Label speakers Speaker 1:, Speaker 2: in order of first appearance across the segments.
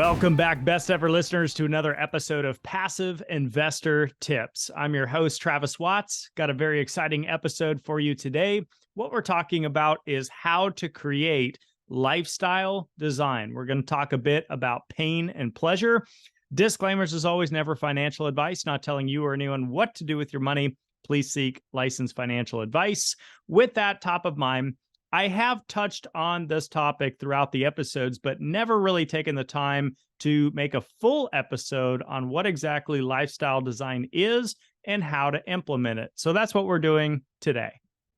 Speaker 1: Welcome back, best ever listeners, to another episode of Passive Investor Tips. I'm your host, Travis Watts. Got a very exciting episode for you today. What we're talking about is how to create lifestyle design. We're going to talk a bit about pain and pleasure. Disclaimers, as always, never financial advice, not telling you or anyone what to do with your money. Please seek licensed financial advice. With that top of mind, I have touched on this topic throughout the episodes, but never really taken the time to make a full episode on what exactly lifestyle design is and how to implement it. So that's what we're doing today.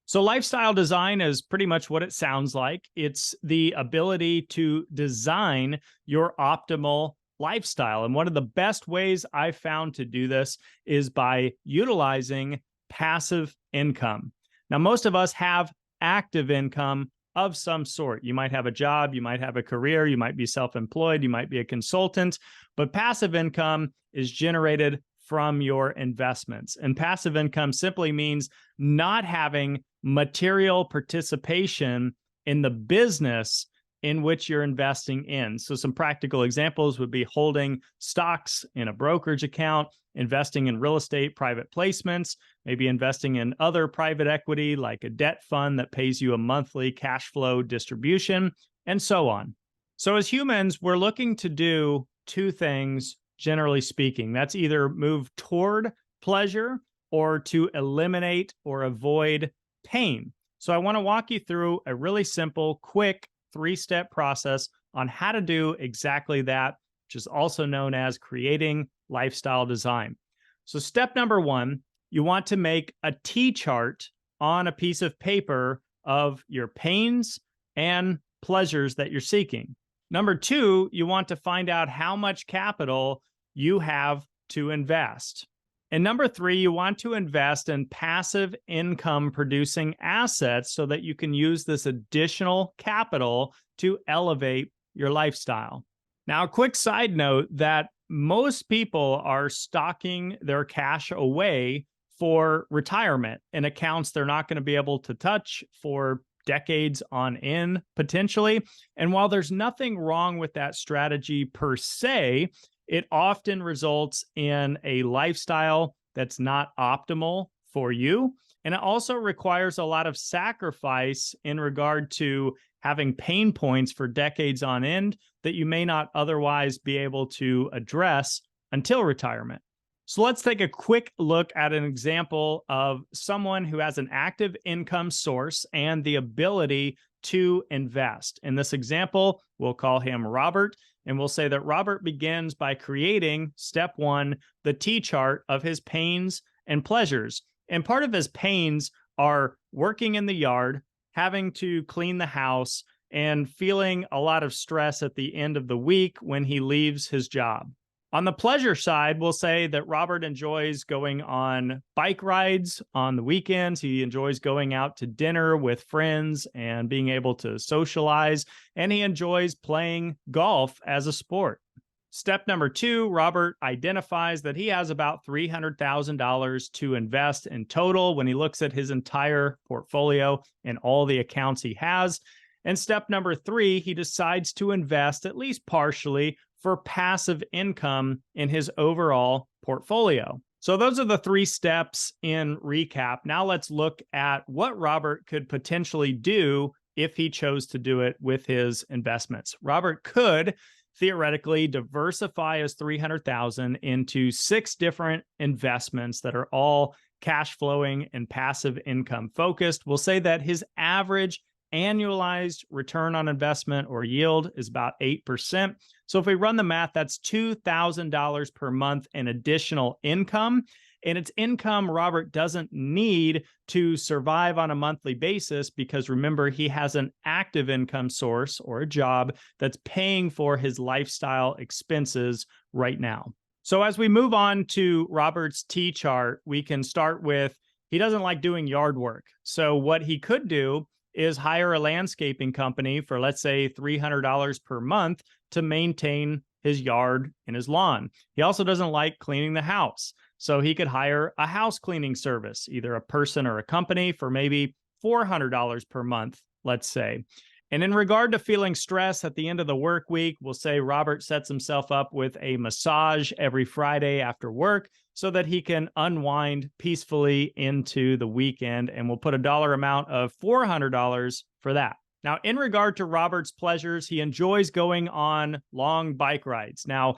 Speaker 1: So lifestyle design is pretty much what it sounds like. It's the ability to design your optimal lifestyle. And one of the best ways I've found to do this is by utilizing passive income. Now, most of us have active income of some sort. You might have a job, you might have a career, you might be self-employed, you might be a consultant, but passive income is generated from your investments. And passive income simply means not having material participation in the business in which you're investing in. So some practical examples would be holding stocks in a brokerage account, investing in real estate private placements, maybe investing in other private equity like a debt fund that pays you a monthly cash flow distribution, and so on. So as humans, we're looking to do two things, generally speaking. That's either move toward pleasure or to eliminate or avoid pain. So I want to walk you through a really simple, quick, three-step process on how to do exactly that, which is also known as creating lifestyle design. So step number one, you want to make a T-chart on a piece of paper of your pains and pleasures that you're seeking. Number two, you want to find out how much capital you have to invest. And number three, you want to invest in passive income producing assets so that you can use this additional capital to elevate your lifestyle. Now, a quick side note that most people are stocking their cash away for retirement in accounts they're not going to be able to touch for decades on end, potentially. And while there's nothing wrong with that strategy per se, it often results in a lifestyle that's not optimal for you. And it also requires a lot of sacrifice in regard to having pain points for decades on end that you may not otherwise be able to address until retirement. So let's take a quick look at an example of someone who has an active income source and the ability to invest. In this example, we'll call him Robert, and we'll say that Robert begins by creating, step one, the T-chart of his pains and pleasures. And part of his pains are working in the yard, having to clean the house, and feeling a lot of stress at the end of the week when he leaves his job. On the pleasure side, we'll say that Robert enjoys going on bike rides on the weekends. He enjoys going out to dinner with friends and being able to socialize, and he enjoys playing golf as a sport. Step number two, Robert identifies that he has about $300,000 to invest in total when he looks at his entire portfolio and all the accounts he has. And step number three, he decides to invest at least partially for passive income in his overall portfolio. So those are the three steps in recap. Now let's look at what Robert could potentially do if he chose to do it with his investments. Robert could theoretically diversify his $300,000 into 6 different investments that are all cash flowing and passive income focused. We'll say that his average annualized return on investment or yield is about 8%. So if we run the math, that's $2,000 per month in additional income. And it's income Robert doesn't need to survive on a monthly basis because remember, he has an active income source or a job that's paying for his lifestyle expenses right now. So as we move on to Robert's T-chart, we can start with, he doesn't like doing yard work. So what he could do is hire a landscaping company for, let's say, $300 per month to maintain his yard and his lawn. He also doesn't like cleaning the house. So he could hire a house cleaning service, either a person or a company, for maybe $400 per month, let's say. And in regard to feeling stress at the end of the work week, we'll say Robert sets himself up with a massage every Friday after work so that he can unwind peacefully into the weekend. And we'll put a dollar amount of $400 for that. Now, in regard to Robert's pleasures, he enjoys going on long bike rides. Now,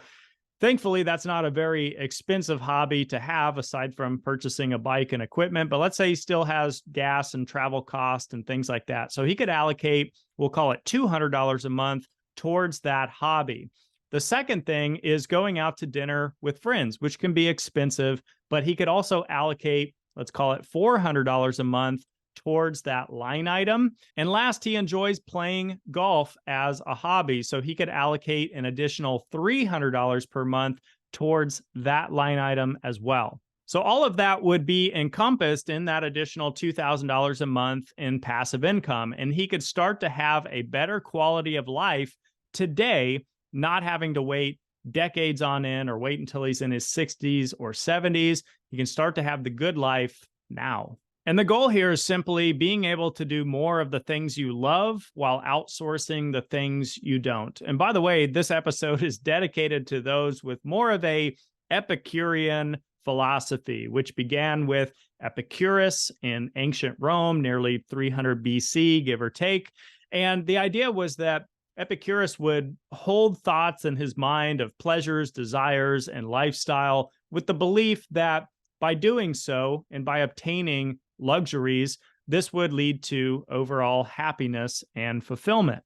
Speaker 1: thankfully, that's not a very expensive hobby to have aside from purchasing a bike and equipment. But let's say he still has gas and travel costs and things like that. So he could allocate, we'll call it $200 a month towards that hobby. The second thing is going out to dinner with friends, which can be expensive, but he could also allocate, let's call it $400 a month towards that line item. And last, he enjoys playing golf as a hobby. So he could allocate an additional $300 per month towards that line item as well. So all of that would be encompassed in that additional $2,000 a month in passive income. And he could start to have a better quality of life today, not having to wait decades on end or wait until he's in his 60s or 70s. He can start to have the good life now. And the goal here is simply being able to do more of the things you love while outsourcing the things you don't. And by the way, this episode is dedicated to those with more of a Epicurean philosophy, which began with Epicurus in ancient Rome, nearly 300 BC, give or take. And the idea was that Epicurus would hold thoughts in his mind of pleasures, desires, and lifestyle with the belief that by doing so and by obtaining luxuries, this would lead to overall happiness and fulfillment.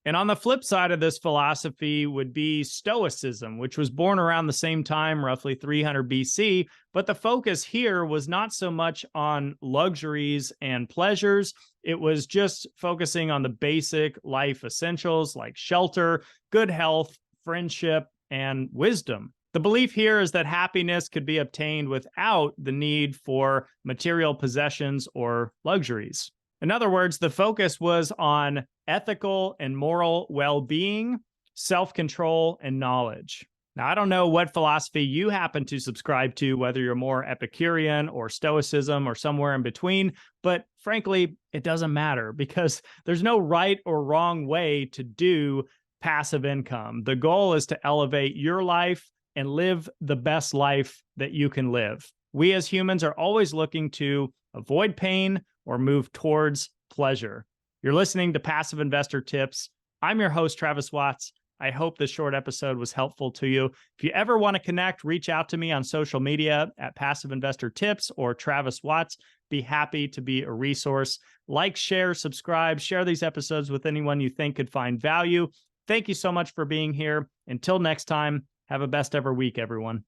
Speaker 1: And on the flip side of this philosophy would be Stoicism, which was born around the same time, roughly 300 BC. But the focus here was not so much on luxuries and pleasures. It was just focusing on the basic life essentials like shelter, good health, friendship, and wisdom. The belief here is that happiness could be obtained without the need for material possessions or luxuries. In other words, the focus was on ethical and moral well-being, self-control, and knowledge. Now, I don't know what philosophy you happen to subscribe to, whether you're more Epicurean or Stoicism or somewhere in between, but frankly, it doesn't matter because there's no right or wrong way to do passive income. The goal is to elevate your life and live the best life that you can live. We as humans are always looking to avoid pain or move towards pleasure. You're listening to Passive Investor Tips. I'm your host, Travis Watts. I hope this short episode was helpful to you. If you ever want to connect, reach out to me on social media at Passive Investor Tips or Travis Watts. Be happy to be a resource. Like, share, subscribe, share these episodes with anyone you think could find value. Thank you so much for being here. Until next time, have a best ever week, everyone.